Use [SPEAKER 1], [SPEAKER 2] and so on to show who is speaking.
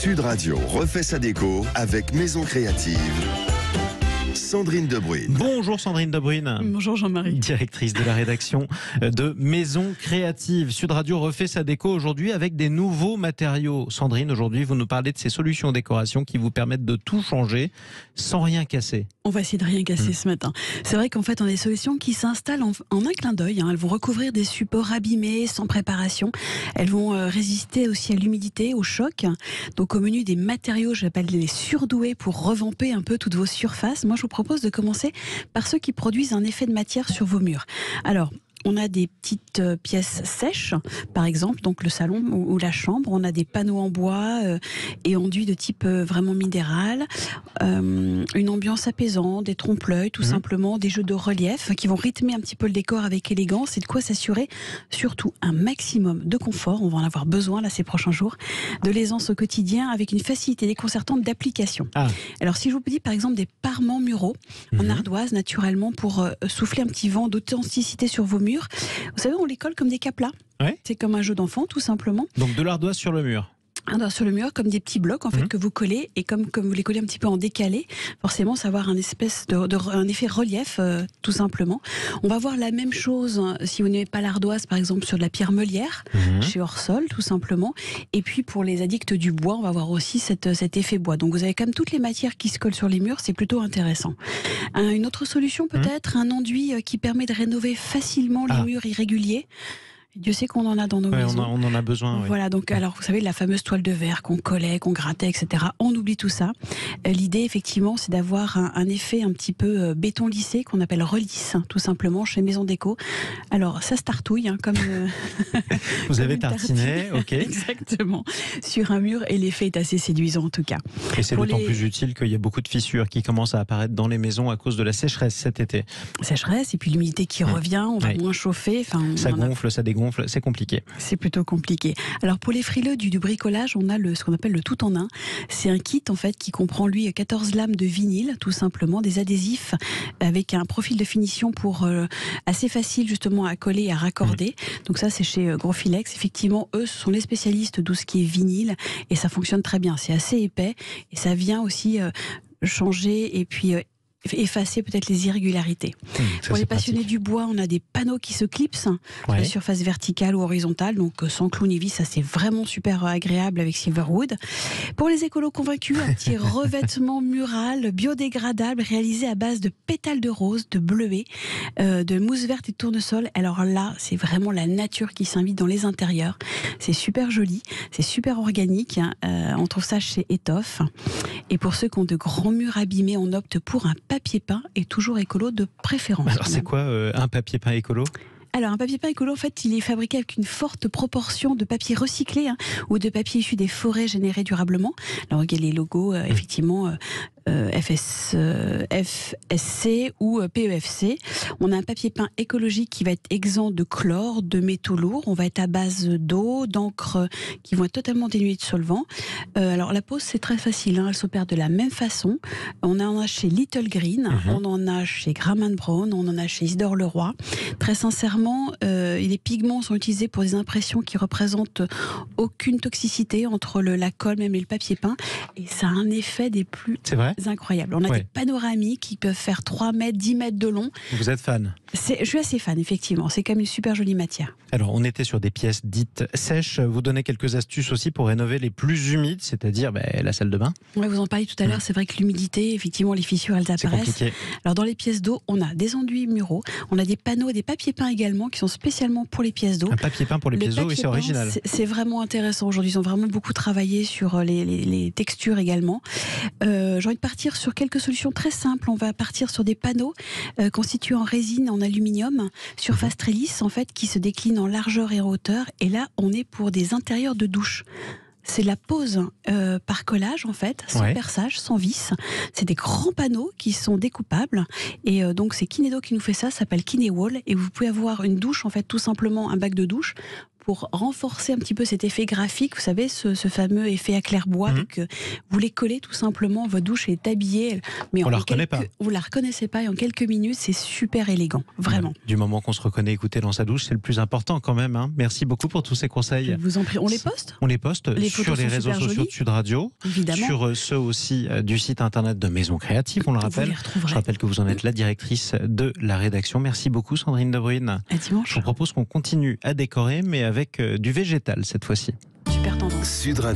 [SPEAKER 1] Sud Radio refait sa déco avec Maison Créative. Sandrine Debruyne.
[SPEAKER 2] Bonjour Sandrine Debruyne.
[SPEAKER 3] Bonjour Jean-Marie.
[SPEAKER 2] Directrice de la rédaction de Maison Créative. Sud Radio refait sa déco aujourd'hui avec des nouveaux matériaux. Sandrine, aujourd'hui vous nous parlez de ces solutions décoration qui vous permettent de tout changer sans rien casser.
[SPEAKER 3] On va essayer de rien casser ce matin. C'est vrai qu'en fait on a des solutions qui s'installent en un clin d'œil. Elles vont recouvrir des supports abîmés sans préparation. Elles vont résister aussi à l'humidité, au choc. Donc au menu des matériaux, j'appelle les surdoués pour revamper un peu toutes vos surfaces. Moi je vous propose de commencer par ceux qui produisent un effet de matière sur vos murs. Alors, on a des petites pièces sèches, par exemple, donc le salon ou la chambre. On a des panneaux en bois et enduits de type vraiment minéral. Une ambiance apaisante, des trompe-l'œil, tout simplement, des jeux de relief qui vont rythmer un petit peu le décor avec élégance et de quoi s'assurer surtout un maximum de confort. On va en avoir besoin là ces prochains jours, de l'aisance au quotidien avec une facilité déconcertante d'application. Alors si je vous dis par exemple des parements muraux en ardoise naturellement pour souffler un petit vent d'authenticité sur vos murs. Vous savez, on les colle comme des caplas.
[SPEAKER 2] Ouais.
[SPEAKER 3] C'est comme un jeu d'enfant, tout simplement.
[SPEAKER 2] Donc de l'ardoise sur le mur.
[SPEAKER 3] Sur le mur, comme des petits blocs en fait que vous collez et comme vous les collez un petit peu en décalé, forcément ça va avoir un espèce un effet relief tout simplement. On va voir la même chose si vous n'avez pas l'ardoise par exemple sur de la pierre meulière chez Orsol tout simplement. Et puis pour les addicts du bois, on va voir aussi cet effet bois. Donc vous avez quand même toutes les matières qui se collent sur les murs, c'est plutôt intéressant. Une autre solution peut-être, un enduit qui permet de rénover facilement les murs irréguliers. Dieu sait qu'on en a dans nos maisons.
[SPEAKER 2] On en a besoin.
[SPEAKER 3] Voilà, donc alors vous savez la fameuse toile de verre qu'on collait, qu'on grattait, etc. On oublie tout ça. L'idée effectivement, c'est d'avoir un effet un petit peu béton lissé qu'on appelle relisse, tout simplement chez Maison Déco. Alors ça se tartouille, comme
[SPEAKER 2] vous avez tartiné, ok.
[SPEAKER 3] Exactement, sur un mur et l'effet est assez séduisant en tout cas.
[SPEAKER 2] Et c'est d'autant plus utile qu'il y a beaucoup de fissures qui commencent à apparaître dans les maisons à cause de la sécheresse cet été.
[SPEAKER 3] Sécheresse et puis l'humidité qui revient, on va moins chauffer.
[SPEAKER 2] Ça gonfle, ça dégonfle. C'est compliqué.
[SPEAKER 3] C'est plutôt compliqué. Alors pour les frileux du bricolage, on a ce qu'on appelle le tout en un. C'est un kit en fait qui comprend lui 14 lames de vinyle, tout simplement, des adhésifs avec un profil de finition pour assez facile justement à coller et à raccorder. Donc ça c'est chez Grosfilex. Effectivement, eux ce sont les spécialistes de ce qui est vinyle et ça fonctionne très bien. C'est assez épais et ça vient aussi changer et puis effacer peut-être les irrégularités. Pour les passionnés du bois, on a des panneaux qui se clipsent sur la surface verticale ou horizontale, donc sans clou ni vis, ça c'est vraiment super agréable avec Silverwood. Pour les écolos convaincus, un petit revêtement mural biodégradable réalisé à base de pétales de rose, de bleuet, de mousse verte et de tournesol. Alors là, c'est vraiment la nature qui s'invite dans les intérieurs. C'est super joli, c'est super organique. On trouve ça chez Étoffe. Et pour ceux qui ont de grands murs abîmés, on opte pour un papier peint et toujours écolo de préférence.
[SPEAKER 2] Alors c'est quoi un papier peint écolo ?
[SPEAKER 3] Alors un papier peint écolo, en fait, il est fabriqué avec une forte proportion de papier recyclé ou de papier issu des forêts générées durablement. Alors il y a les logos, effectivement, FSC ou PEFC. On a un papier peint écologique qui va être exempt de chlore, de métaux lourds. On va être à base d'eau, d'encre qui vont être totalement dénuées de solvant. Alors la pose, c'est très facile. Elle s'opère de la même façon. On en a chez Little Green, on en a chez Graham Brown, on en a chez Isidore Leroy. Très sincèrement, les pigments sont utilisés pour des impressions qui représentent aucune toxicité entre la colle même et le papier peint. Et ça a un effet des plus incroyables. On a des panoramiques qui peuvent faire 3 mètres, 10 mètres de long.
[SPEAKER 2] Vous êtes fan ?
[SPEAKER 3] Je suis assez fan, effectivement. C'est quand même une super jolie matière.
[SPEAKER 2] Alors, on était sur des pièces dites sèches. Vous donnez quelques astuces aussi pour rénover les plus humides, c'est-à-dire la salle de bain.
[SPEAKER 3] Ouais, vous en parliez tout à l'heure. C'est vrai que l'humidité, effectivement, les fissures, elles apparaissent.
[SPEAKER 2] C'est compliqué.
[SPEAKER 3] Alors, dans les pièces d'eau, on a des enduits muraux, on a des panneaux, des papiers peints également qui sont spécialement pour les pièces d'eau.
[SPEAKER 2] Un papier peint pour les pièces d'eau, oui, c'est original.
[SPEAKER 3] C'est vraiment intéressant aujourd'hui. Ils ont vraiment beaucoup travaillé sur les textures également. J'ai envie de partir sur quelques solutions très simples. On va partir sur des panneaux constitués en résine, en aluminium, surface très lisse en fait, qui se déclinent en largeur et en hauteur. Et là, on est pour des intérieurs de douche. C'est la pose par collage en fait, sans perçage, sans vis. C'est des grands panneaux qui sont découpables et donc c'est Kinedo qui nous fait ça, ça s'appelle Kinewall et vous pouvez avoir une douche en fait, tout simplement un bac de douche. pour renforcer un petit peu cet effet graphique, vous savez, ce fameux effet à clair-bois. Donc, vous les collez tout simplement, votre douche est habillée, mais
[SPEAKER 2] on la reconnaît pas.
[SPEAKER 3] Vous la reconnaissez pas, et en quelques minutes, c'est super élégant, vraiment.
[SPEAKER 2] Du moment qu'on se reconnaît écouter dans sa douche, c'est le plus important quand même. Merci beaucoup pour tous ces conseils.
[SPEAKER 3] Je vous en prie. On les poste ?
[SPEAKER 2] On les poste sur les réseaux sociaux de Sud Radio,
[SPEAKER 3] évidemment.
[SPEAKER 2] Sur ceux aussi du site internet de Maison Créative, on le rappelle. Je rappelle que vous en êtes la directrice de la rédaction. Merci beaucoup Sandrine De Bruyne.
[SPEAKER 3] À dimanche.
[SPEAKER 2] Je vous propose qu'on continue à décorer, mais avec du végétal cette fois-ci.
[SPEAKER 3] Super tendance.
[SPEAKER 1] Sud Radio.